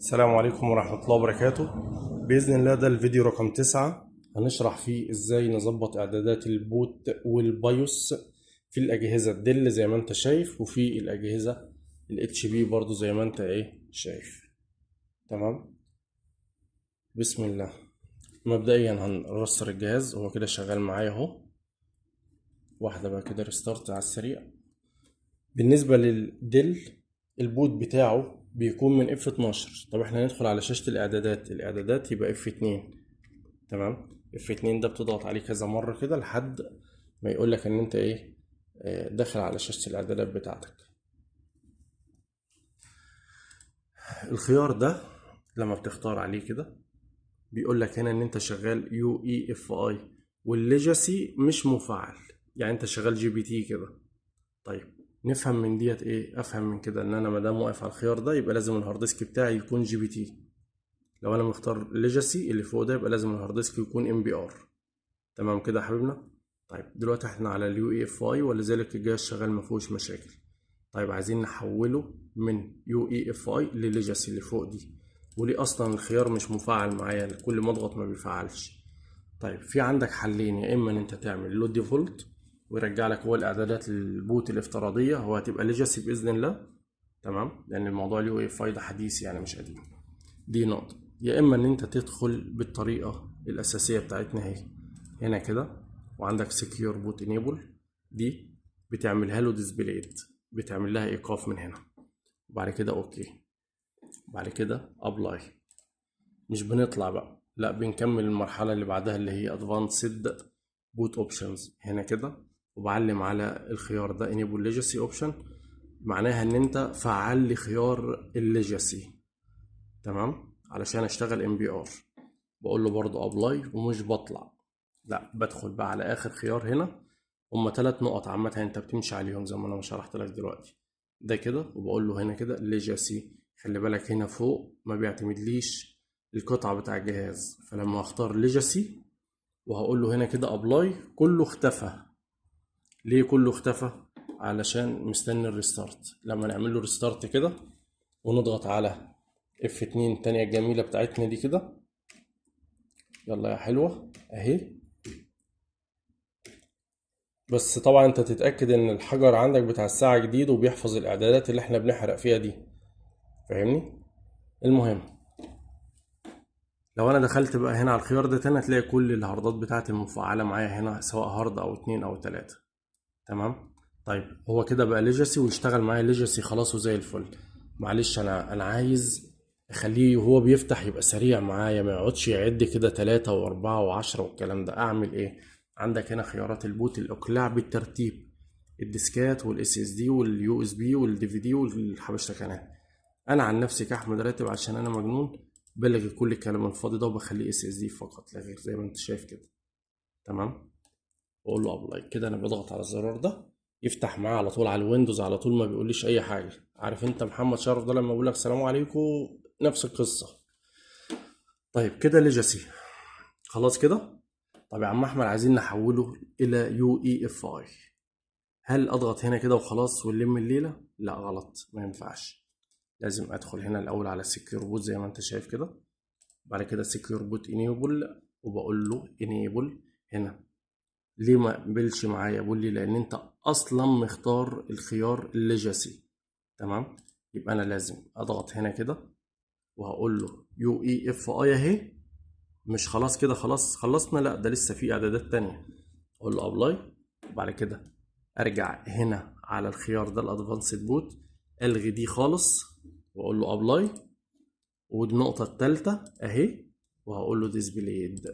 السلام عليكم ورحمة الله وبركاته. بإذن الله ده الفيديو رقم 9 هنشرح فيه ازاي نظبط اعدادات البوت والبايوس في الأجهزة الدل زي ما انت شايف، وفي الأجهزة الاتش بي برضو زي ما انت شايف. تمام، بسم الله. مبدئيا هنرستر الجهاز، هو كده شغال معايا اهو. واحدة بقى كده ريستارت على السريع. بالنسبة للدل البوت بتاعه بيكون من F12. طب احنا ندخل على شاشة الإعدادات يبقى F2. تمام، F2 ده بتضغط عليه كذا مرة كده لحد ما يقولك ان انت داخل على شاشة الإعدادات بتاعتك. الخيار ده لما بتختار عليه كده بيقولك هنا ان انت شغال UEFI والليجاسي مش مفعل، يعني انت شغال GPT كده. طيب نفهم من ديت افهم من كده ان انا مادام واقف على الخيار ده يبقى لازم الهارد ديسك بتاعي يكون GPT. لو انا مختار ليجاسي اللي فوق ده يبقى لازم الهارد ديسك يكون MBR. تمام كده يا حبيبنا. طيب دلوقتي احنا على الUEFI ولذلك الجهاز شغال مفيهوش مشاكل. طيب عايزين نحوله من UEFI لليجاسي اللي فوق دي، وليه اصلا الخيار مش مفعل معايا، كل ما اضغط ما بيفعلش. طيب في عندك حلين، يا اما ان انت تعمل لود ديفولت ويرجع لك هو الاعدادات البوت الافتراضيه، هو هتبقى ليجاسي باذن الله. تمام، لان الموضوع الUEFI ده حديث يعني مش قديم. دي نقطه. يا اما ان انت تدخل بالطريقه الاساسيه بتاعتنا اهي هنا كده، وعندك سكيور بوت انيبل دي بتعملها له ديسبلايد، بتعمل لها ايقاف من هنا، وبعد كده اوكي، بعد كده ابلاي. مش بنطلع بقى، لا بنكمل المرحله اللي بعدها اللي هي ادفانسد بوت اوبشنز هنا كده، وبعلم على الخيار ده انيبل ليجاسي اوبشن، معناها ان انت فعل لي خيار الليجاسي. تمام، علشان اشتغل MBR بقول له برضو ابلاي ومش بطلع، لا بدخل بقى على اخر خيار هنا. هما 3 نقط عامة انت بتمشي عليهم زي ما انا شرحت لك دلوقتي. ده كده، وبقول له هنا كده ليجاسي. خلي بالك هنا فوق ما بيعتمدليش القطعة بتاع الجهاز، فلما اختار ليجاسي وهقول له هنا كده ابلاي كله اختفى. ليه كله اختفى؟ علشان مستني الريستارت. لما نعمل له ريستارت كده ونضغط على F2 التانية الجميلة بتاعتنا دي كده، يلا يا حلوة اهي. بس طبعا انت تتأكد ان الحجر عندك بتاع الساعة جديد وبيحفظ الاعدادات اللي احنا بنحرق فيها دي، فاهمني؟ المهم، لو انا دخلت بقى هنا على الخيار ده تاني هتلاقي كل الهاردات بتاعتي المفعلة معايا هنا، سواء هارد او 2 او 3. تمام. طيب هو كده بقى ليجاسي ويشتغل معايا ليجاسي خلاص وزي الفل. معلش انا عايز اخليه وهو بيفتح يبقى سريع معايا، ما يقعدش يعد كده 3 و4 و10 والكلام ده. اعمل ايه؟ عندك هنا خيارات البوت الاقلاع بالترتيب، الديسكات والاس اس دي واليو اس بي والدي في دي والحبشتكنات. انا عن نفسي كاحمد راتب عشان انا مجنون بلغي كل الكلام الفاضي ده وبخليه اس اس دي فقط لا غير زي ما انت شايف كده. تمام، واقول له ابلاي كده. انا بضغط على الزرار ده يفتح معاه على طول على الويندوز على طول، ما بيقوليش اي حاجه. عارف انت محمد شرف ده لما بيقول لك سلام عليكم، نفس القصه. طيب كده ليجاسي خلاص كده. طب يا عم احمد عايزين نحوله الى UEFI، هل اضغط هنا كده وخلاص ونلم الليله؟ لا غلط، ما ينفعش. لازم ادخل هنا الاول على سكيور بوت زي ما انت شايف كده، بعد كده سكيور بوت انيبل، وبقول له انيبل هنا. ليه ما قبلش معايا؟ بقول لي لان انت اصلا مختار الخيار الليجاسي. تمام، يبقى انا لازم اضغط هنا كده وهقول له UEFI اهي. مش خلاص كده خلاص خلصنا؟ لا ده لسه في اعدادات تانية. اقول له ابلاي، وبعد كده ارجع هنا على الخيار ده الادفانسد بوت، الغي دي خالص واقول له ابلاي، والنقطة التالتة اهي، وهقول له ديسبلايد.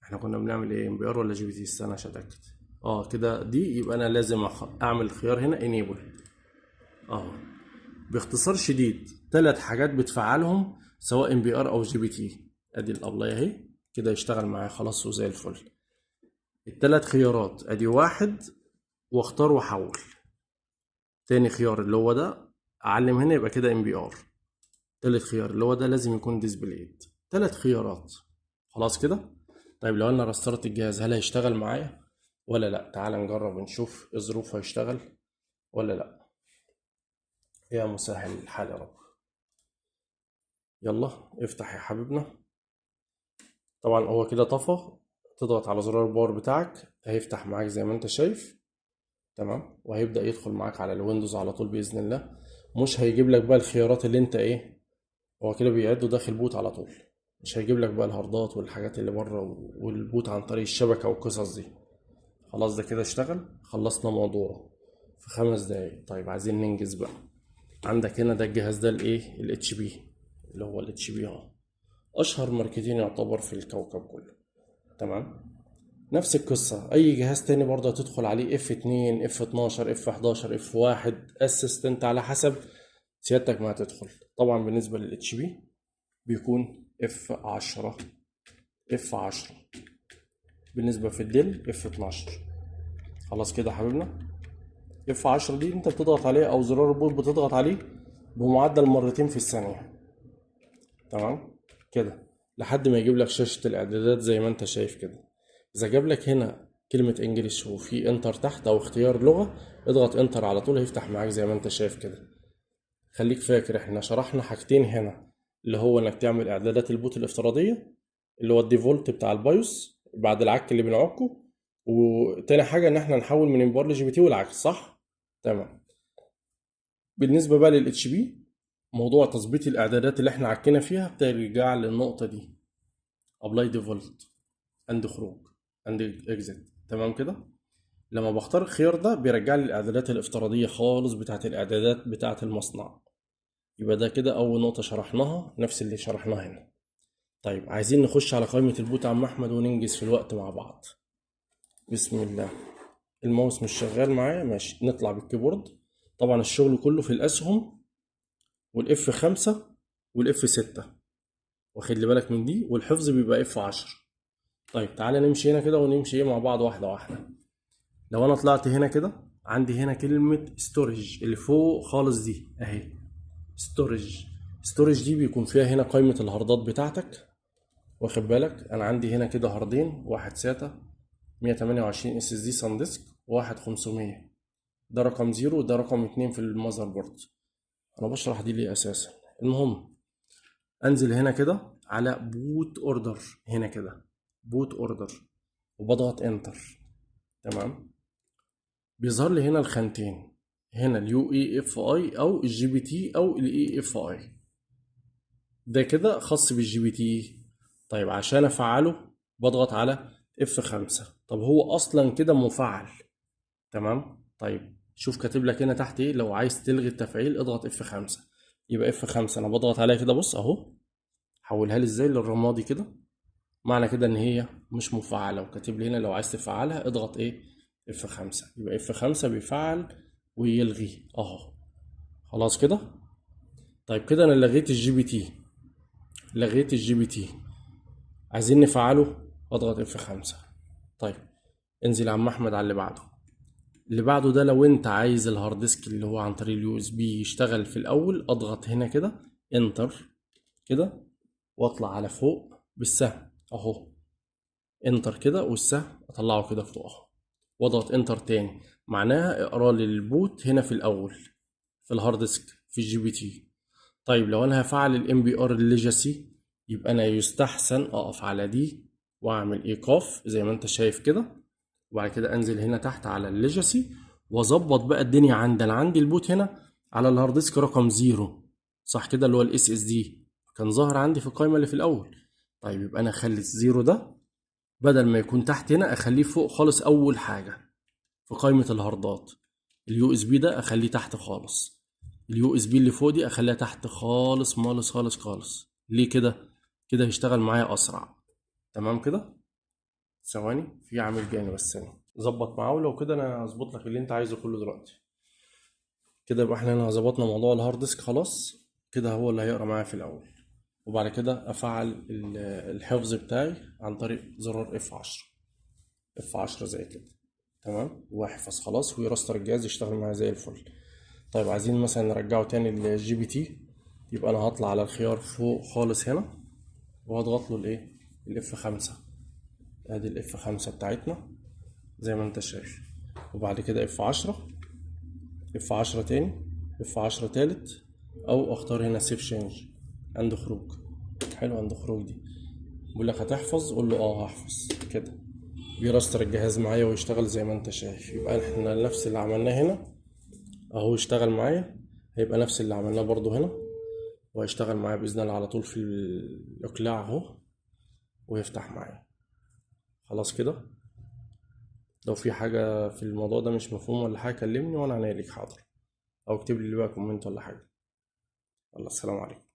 احنا كنا بنعمل ايه، MBR ولا GPT؟ استنى عشان اتاكد. كده دي، يبقى انا لازم اعمل خيار هنا انيبل اهو. باختصار شديد 3 حاجات بتفعلهم سواء MBR او GPT. ادي الابلاي اهي كده يشتغل معايا خلاص وزي الفل. ال3 خيارات ادي واحد، واختار واحول. تاني خيار اللي هو ده اعلم هنا يبقى كده MBR. تالت خيار اللي هو ده لازم يكون ديسبلايد. 3 خيارات خلاص كده. طيب لو انا رسترت الجهاز هل هيشتغل معايا ولا لا؟ تعال نجرب ونشوف الظروف هيشتغل ولا لا. يا مسهل الحال يا رب. يلا افتح يا حبيبنا. طبعا هو كده طفى، تضغط على زرار الباور بتاعك هيفتح معاك زي ما انت شايف. تمام، وهيبدأ يدخل معاك على الويندوز على طول بإذن الله. مش هيجيب لك بقى الخيارات اللي انت ايه، هو كده بيعده داخل بوت على طول. مش هيجيب لك بقى الهاردات والحاجات اللي بره والبوت عن طريق الشبكة والقصص دي. خلاص ده كده اشتغل، خلصنا موضوعه في 5 دقايق. طيب عايزين ننجز بقى. عندك هنا ده الجهاز ده الايه الاتش بي، اللي هو الاتش بي اهو، اشهر ماركتين يعتبر في الكوكب كله. تمام. نفس القصة أي جهاز تاني برضه هتدخل عليه F2 F12 F11 F1 اسيستنت على حسب سيادتك ما هتدخل. طبعا بالنسبة للاتش بي بيكون F10 F10، بالنسبة في الديل F12. خلاص كده يا حبيبنا. F10 دي انت بتضغط عليه او زرار البوت بتضغط عليه بمعدل مرتين في الثانية. تمام كده لحد ما يجيب لك شاشة الاعدادات زي ما انت شايف كده. اذا جاب لك هنا كلمة انجليش وفي انتر تحت او اختيار لغة، اضغط انتر على طول هيفتح معاك زي ما انت شايف كده. خليك فاكر احنا شرحنا حاجتين هنا، اللي هو انك تعمل اعدادات البوت الافتراضية اللي هو الديفولت بتاع البايوس بعد العك اللي بنعكه، وتاني حاجة ان احنا نحول من انبار لجي بي تي والعكس، صح؟ تمام. بالنسبة بقى للاتش بي، موضوع تظبيط الاعدادات اللي احنا عكينا فيها بترجع للنقطة دي، ابلاي ديفولت اند خروج اند اكزit. تمام كده. لما بختار الخيار ده بيرجع لي الاعدادات الافتراضيه خالص بتاعت الاعدادات بتاعت المصنع. يبقى ده كده اول نقطه شرحناها، نفس اللي شرحناها هنا. طيب عايزين نخش على قائمه البوت يا عم احمد وننجز في الوقت مع بعض. بسم الله. الماوس مش شغال معايا، ماشي نطلع بالكيبورد. طبعا الشغل كله في الاسهم والاف 5 والاف 6، واخد لي بالك من دي، والحفظ بيبقى اف 10. طيب تعالى نمشي هنا كده ونمشي ايه مع بعض واحده واحده. لو انا طلعت هنا كده عندي هنا كلمة ستورج اللي فوق خالص دي اهي، ستورج. ستورج دي بيكون فيها هنا قائمة الهاردات بتاعتك. واخد بالك انا عندي هنا كده هاردين، واحد ساتا 128 اس اس دي سان ديسك، وواحد 500. ده رقم 0 وده رقم 2 في المذر بورد. انا بشرح دي ليه اساسا. المهم انزل هنا كده على بوت اوردر، هنا كده بوت اوردر، وبضغط انتر. تمام. بيظهر لي هنا الخانتين، هنا اليو اي اف اي او الجي بي تي او الاي اف اي. ده كده خاص بالجي بي تي. طيب عشان افعله بضغط على اف 5. طب هو اصلا كده مفعل. تمام. طيب شوف كاتب لك هنا تحت ايه، لو عايز تلغي التفعيل اضغط اف 5. يبقى اف 5 انا بضغط عليها كده، بص اهو حولها لي ازاي للرمادي كده. معنى كده ان هي مش مفعله، وكاتب لي هنا لو عايز تفعلها اضغط ايه اف 5. يبقى اف 5 بيفعل ويلغي اهو. خلاص كده. طيب كده انا لغيت الجي بي تي، لغيت الجي بي تي. عايزين نفعله، اضغط اف 5. طيب انزل يا عم احمد على اللي بعده. اللي بعده ده لو انت عايز الهارد ديسك اللي هو عن طريق اليو اس بي يشتغل في الاول، اضغط هنا كده انتر كده، واطلع على فوق بالسهم اهو، انتر كده والسهم اطلعه كده فوق اهو، واضغط انتر تاني. معناها اقرا لي البوت هنا في الاول في الهارد ديسك في الجي بي تي. طيب لو انا هفعل الام بي ار الليجاسي، يبقى انا يستحسن اقف على دي واعمل ايقاف زي ما انت شايف كده، وبعد كده انزل هنا تحت على الليجاسي واظبط بقى الدنيا عندي. انا عندي البوت هنا على الهارد ديسك رقم 0، صح كده، اللي هو الاس اس دي كان ظاهر عندي في القائمه اللي في الاول. طيب يبقى انا اخلي الزيرو ده بدل ما يكون تحت هنا اخليه فوق خالص اول حاجه في قائمه الهاردات. اليو اس بي ده اخليه تحت خالص، اليو اس بي اللي فوق دي اخليها تحت خالص خالص خالص خالص. ليه كده؟ كده هيشتغل معايا اسرع. تمام كده. ثواني في عامل جاني بس ثاني ظبط معاه، ولو كده انا هظبط لك اللي انت عايزه كله دلوقتي. كده يبقى احنا هنا ظبطنا موضوع الهارد ديسك خلاص. كده هو اللي هيقرا معايا في الاول، وبعد كده افعل الحفظ بتاعي عن طريق زرار اف 10. اف 10 زي كده. تمام، واحفظ خلاص ويرستر الجهاز يشتغل معايا زي الفل. طيب عايزين مثلا نرجعه تاني للجي بي تي، يبقى انا هطلع على الخيار فوق خالص هنا وهضغط له الايه الاف 5. ادي الاف 5 بتاعتنا زي ما انت شايف. وبعد كده اف 10، اف 10 تاني، اف 10 تالت، او اختار هنا سيف شينج. عنده خروج. حلو، عنده خروج دي. بيقول لك هتحفظ، قول له اه هحفظ كده. بيراستر الجهاز معايا ويشتغل زي ما انت شايف. يبقى احنا نفس اللي عملناه هنا اهو اشتغل معايا، هيبقى نفس اللي عملناه برضو هنا، وهيشتغل معايا بإذن الله على طول في الإقلاع اهو، ويفتح معايا. خلاص كده. لو في حاجة في الموضوع ده مش مفهوم ولا حاجة كلمني وانا عنيا ليك، حاضر. او اكتب لي بقى كومنت ولا حاجة. يلا السلام عليكم.